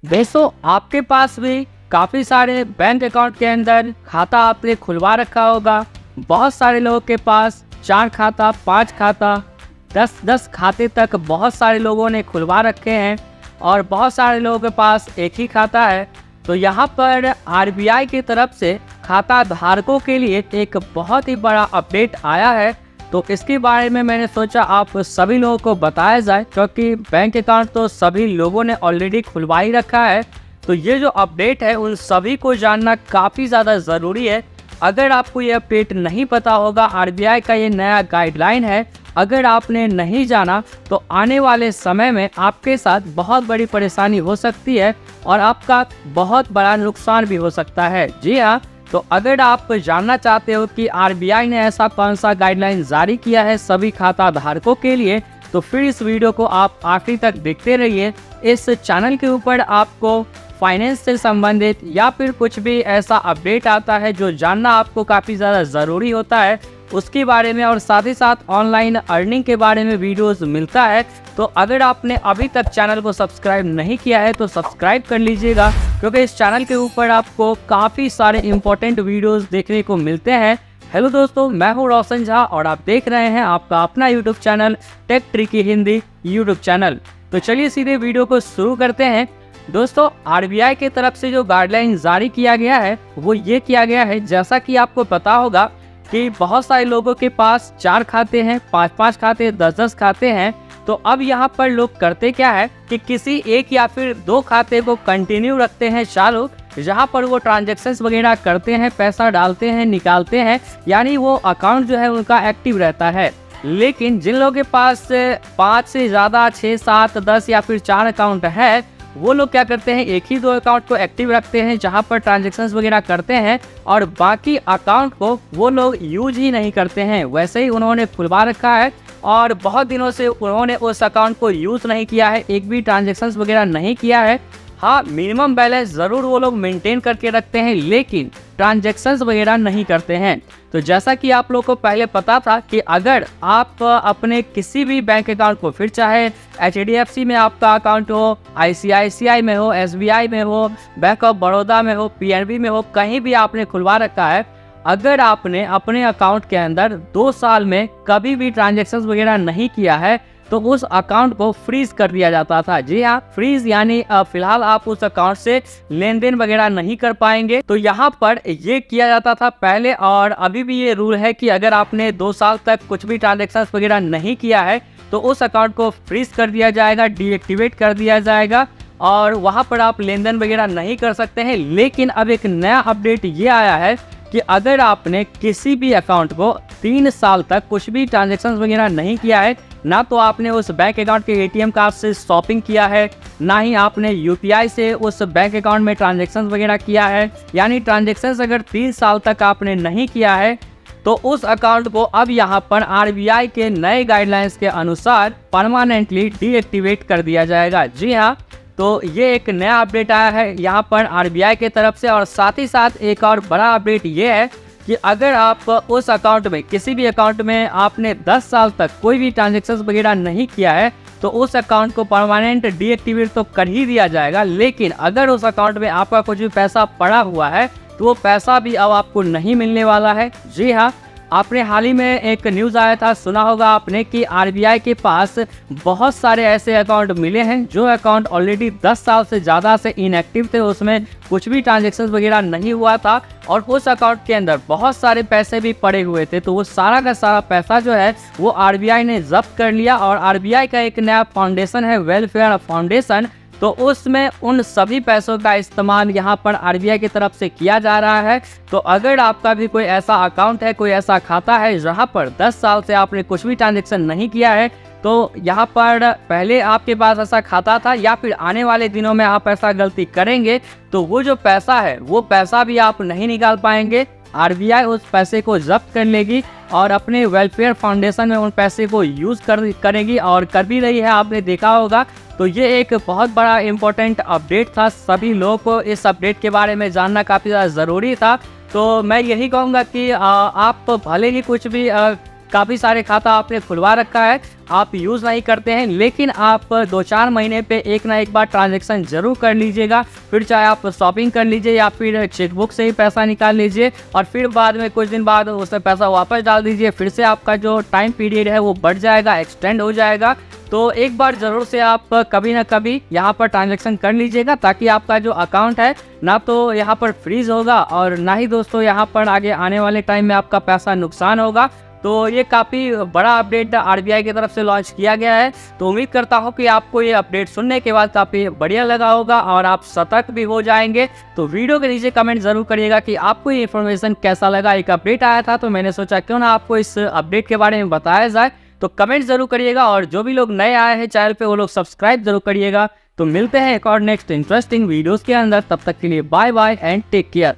दोस्तों आपके पास भी काफ़ी सारे बैंक अकाउंट के अंदर खाता आपने खुलवा रखा होगा। बहुत सारे लोगों के पास 4 खाता, 5 खाता, 10 खाते तक बहुत सारे लोगों ने खुलवा रखे हैं और बहुत सारे लोगों के पास एक ही खाता है। तो यहाँ पर आरबीआई की तरफ से खाता धारकों के लिए एक बहुत ही बड़ा अपडेट आया है। तो इसके बारे में मैंने सोचा आप सभी लोगों को बताया जाए, क्योंकि बैंक अकाउंट तो सभी लोगों ने ऑलरेडी खुलवा ही रखा है। तो ये जो अपडेट है उन सभी को जानना काफ़ी ज़्यादा ज़रूरी है। अगर आपको ये अपडेट नहीं पता होगा, आरबीआई का ये नया गाइडलाइन है, अगर आपने नहीं जाना तो आने वाले समय में आपके साथ बहुत बड़ी परेशानी हो सकती है और आपका बहुत बड़ा नुकसान भी हो सकता है। जी हाँ, तो अगर आप जानना चाहते हो कि आरबीआई ने ऐसा कौन सा गाइडलाइन जारी किया है सभी खाता धारकों के लिए, तो फिर इस वीडियो को आप आखिरी तक देखते रहिए। इस चैनल के ऊपर आपको फाइनेंस से संबंधित या फिर कुछ भी ऐसा अपडेट आता है जो जानना आपको काफ़ी ज़्यादा ज़रूरी होता है उसके बारे में, और साथ ही साथ ऑनलाइन अर्निंग के बारे में वीडियोस मिलता है। तो अगर आपने अभी तक चैनल को सब्सक्राइब नहीं किया है तो सब्सक्राइब कर लीजिएगा, क्योंकि इस चैनल के ऊपर आपको काफ़ी सारे इंपॉर्टेंट वीडियोस देखने को मिलते हैं। हेलो दोस्तों, मैं हूं रोशन झा और आप देख रहे हैं आपका अपना YouTube channel Tech Tricky Hindi YouTube channel. तो चलिए सीधे वीडियो को शुरू करते हैं। दोस्तों आरबीआई की तरफ से जो गाइडलाइन जारी किया गया है वो ये किया गया है, जैसा कि आपको पता होगा कि बहुत सारे लोगों के पास 4 खाते हैं, 5 खाते, 10 खाते हैं। तो अब यहाँ पर लोग करते क्या है कि किसी एक या फिर 2 खाते को कंटिन्यू रखते हैं चालू, जहाँ पर वो ट्रांजैक्शंस वगैरह करते हैं, पैसा डालते हैं, निकालते हैं, यानी वो अकाउंट जो है उनका एक्टिव रहता है। लेकिन जिन लोगों के पास 5 से ज़्यादा, 6, 7, 10 या फिर 4 अकाउंट है, वो लोग क्या करते हैं, एक ही 2 अकाउंट को एक्टिव रखते हैं जहां पर ट्रांजैक्शंस वगैरह करते हैं और बाकी अकाउंट को वो लोग यूज ही नहीं करते हैं। वैसे ही उन्होंने खुलवा रखा है और बहुत दिनों से उन्होंने उस अकाउंट को यूज़ नहीं किया है, एक भी ट्रांजैक्शंस वगैरह नहीं किया है। हाँ, मिनिमम बैलेंस ज़रूर वो लोग मेंटेन करके रखते हैं, लेकिन ट्रांजैक्शंस वगैरह नहीं करते हैं। तो जैसा कि आप लोग को पहले पता था कि अगर आप अपने किसी भी बैंक अकाउंट को, फिर चाहे एचडीएफसी में आपका अकाउंट हो, आईसीआईसीआई में हो, एसबीआई में हो, बैंक ऑफ बड़ौदा में हो, पीएनबी में हो, कहीं भी आपने खुलवा रखा है, अगर आपने अपने अकाउंट के अंदर 2 साल में कभी भी ट्रांजैक्शंस वगैरह नहीं किया है तो उस अकाउंट को फ्रीज कर दिया जाता था। जी हाँ, फ्रीज यानी फिलहाल आप उस अकाउंट से लेन देन वगैरह नहीं कर पाएंगे। तो यहाँ पर ये किया जाता था पहले, और अभी भी ये रूल है कि अगर आपने 2 साल तक कुछ भी ट्रांजैक्शंस वगैरह नहीं किया है तो उस अकाउंट को फ्रीज कर दिया जाएगा, डीएक्टिवेट कर दिया जाएगा और वहाँ पर आप लेन देन वगैरह नहीं कर सकते हैं। लेकिन अब एक नया अपडेट ये आया है कि अगर आपने किसी भी अकाउंट को 3 साल तक कुछ भी ट्रांजैक्शंस वगैरह नहीं किया है, ना तो आपने उस बैंक अकाउंट के एटीएम कार्ड से शॉपिंग किया है, ना ही आपने यूपीआई से उस बैंक अकाउंट में ट्रांजैक्शंस वगैरह किया है, यानी ट्रांजैक्शंस अगर 3 साल तक आपने नहीं किया है तो उस अकाउंट को अब यहाँ पर आरबीआई के नए गाइडलाइंस के अनुसार परमानेंटली डीएक्टिवेट कर दिया जाएगा। जी हाँ, तो ये एक नया अपडेट आया है यहाँ पर आरबीआई की तरफ से। और साथ ही साथ एक और बड़ा अपडेट ये है कि अगर आप उस अकाउंट में, किसी भी अकाउंट में आपने 10 साल तक कोई भी ट्रांजैक्शंस वगैरह नहीं किया है तो उस अकाउंट को परमानेंट डीएक्टिवेट तो कर ही दिया जाएगा। लेकिन अगर उस अकाउंट में आपका कुछ भी पैसा पड़ा हुआ है तो वो पैसा भी अब आपको नहीं मिलने वाला है। जी हाँ, आपने हाल ही में एक न्यूज़ आया था, सुना होगा आपने, कि आरबीआई के पास बहुत सारे ऐसे अकाउंट मिले हैं जो अकाउंट ऑलरेडी 10 साल से ज़्यादा से इनएक्टिव थे, उसमें कुछ भी ट्रांजैक्शंस वगैरह नहीं हुआ था और उस अकाउंट के अंदर बहुत सारे पैसे भी पड़े हुए थे। तो वो सारा का सारा पैसा जो है वो आरबीआई ने जब्त कर लिया और आरबीआई का एक नया फाउंडेशन है, वेलफेयर फाउंडेशन, तो उसमें उन सभी पैसों का इस्तेमाल यहाँ पर आरबीआई की तरफ से किया जा रहा है। तो अगर आपका भी कोई ऐसा अकाउंट है, कोई ऐसा खाता है जहाँ पर 10 साल से आपने कुछ भी ट्रांजैक्शन नहीं किया है, तो यहाँ पर पहले आपके पास ऐसा खाता था या फिर आने वाले दिनों में आप ऐसा गलती करेंगे तो वो जो पैसा है वो पैसा भी आप नहीं निकाल पाएंगे। आरबीआई उस पैसे को जब्त कर लेगी और अपने वेलफेयर फाउंडेशन में उन पैसे को यूज़ करेगी और कर भी रही है, आपने देखा होगा। तो ये एक बहुत बड़ा इम्पोर्टेंट अपडेट था, सभी लोगों को इस अपडेट के बारे में जानना काफ़ी ज़्यादा ज़रूरी था। तो मैं यही कहूँगा कि आप भले ही कुछ भी काफ़ी सारे खाता आपने खुलवा रखा है, आप यूज़ नहीं करते हैं, लेकिन आप 2-4 महीने पे एक ना एक बार ट्रांजैक्शन ज़रूर कर लीजिएगा। फिर चाहे आप शॉपिंग कर लीजिए या फिर चेकबुक से ही पैसा निकाल लीजिए और फिर बाद में कुछ दिन बाद उसमें पैसा वापस डाल दीजिए। फिर से आपका जो टाइम पीरियड है वो बढ़ जाएगा, एक्सटेंड हो जाएगा। तो एक बार ज़रूर से आप कभी ना कभी यहाँ पर ट्रांजैक्शन कर लीजिएगा, ताकि आपका जो अकाउंट है ना तो यहाँ पर फ्रीज़ होगा और ना ही दोस्तों यहाँ पर आगे आने वाले टाइम में आपका पैसा नुकसान होगा। तो ये काफ़ी बड़ा अपडेट आरबीआई की तरफ से लॉन्च किया गया है। तो उम्मीद करता हूँ कि आपको ये अपडेट सुनने के बाद काफ़ी बढ़िया लगा होगा और आप सतर्क भी हो जाएंगे। तो वीडियो के नीचे कमेंट ज़रूर करिएगा कि आपको ये इन्फॉर्मेशन कैसा लगा। एक अपडेट आया था तो मैंने सोचा क्यों ना आपको इस अपडेट के बारे में बताया जाए। तो कमेंट ज़रूर करिएगा और जो भी लोग नए आए हैं चैनल पे वो लोग सब्सक्राइब जरूर करिएगा। तो मिलते हैं एक और नेक्स्ट इंटरेस्टिंग वीडियोज़ के अंदर, तब तक के लिए bye bye and take care.